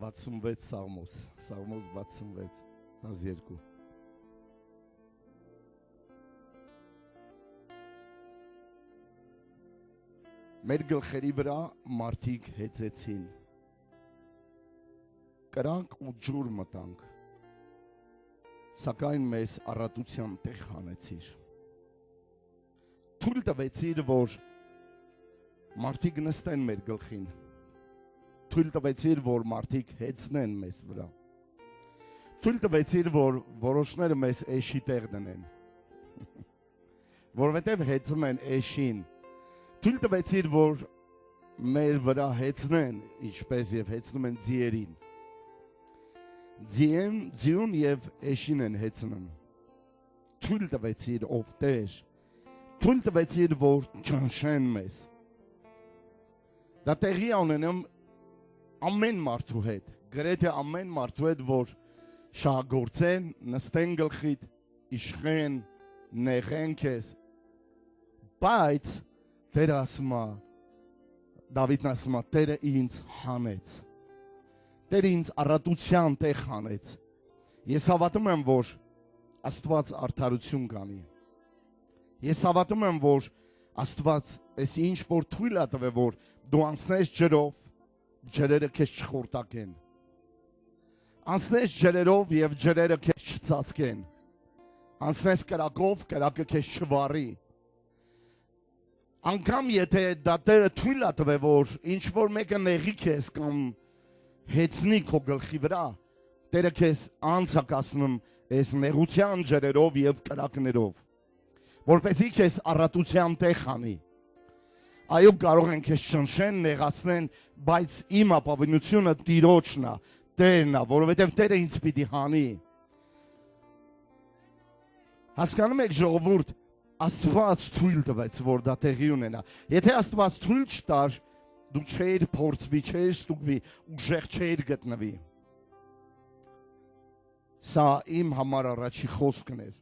66 Սաղմոս 66 12 Մեր գլխերի վրա մարդիկ հեծեցին կրանք ու ջուր մտանք սակայն մեզ առատության տեղ հանեցիր թույլ տվեցիր որ մարդիկ նստեն մեր գլխին թույլ տվեցիր որ մարդիկ հեծնեն մեզ վրա թույլ տվեցիր որ որոշները մեզ էշի տեղ դնեն որովհետև հեծում են էշին թույլ տվեցիր որ մեր վրա հեծնեն ինչպես եւ հեծնում են ձիերին ձիուն եւ էշին են հեծնում թույլ տվեցիր ով Տեր թույլ տվեցիր որ ճնշեն մեզ դա տեղի ունենում ամեն մարդու հետ, գրեթե ամեն մարդու հետ, որ շահագործեն, նստեն գլխիդ, իշխեն, նեղեն քեզ, բայց Տերը ասում է, Դավիթն ասում է, Տերը ինձ հանեց, Տերը ինձ առատության տեղ հանեց, ես հավատում եմ, որ Աստված արդարություն կանի, ես հավատում եմ, որ Աստված այս ինչ որ թույլ է տվել, որ դու անցնես ջրով, ջրերը քեզ չխորտակեն անցնես ջրերով եւ ջրերը քեզ չծածկեն անցնես կրակով կրակը քեզ չվառի անգամ եթե դա Տերը թույլ է տվել որ ինչ որ մեկը նեղի քեզ կամ հեծնի քո գլխի վրա Տերը քեզ անցակացնում այս նեղության ջրերով եւ կրակներով որպեսզի քեզ առատության տեղ անի Այո կարող են քեզ ճնշեն, նեղացնեն, բայց իմ ապավինությունը Տիրոջն է, Տերն է, որովհետև Տերը ինձ պիտի հանի։ Հասկանում եք ժողովուրդ, Աստված թույլ տվեց, որ դա տեղի ունենա։ Եթե Աստված թույլ չտար, դու չէիր փորձվի, չէիր ստուգվի, ուժեղ չէիր գտնվի։ Սա իմ համար առաջի խոսքն էր։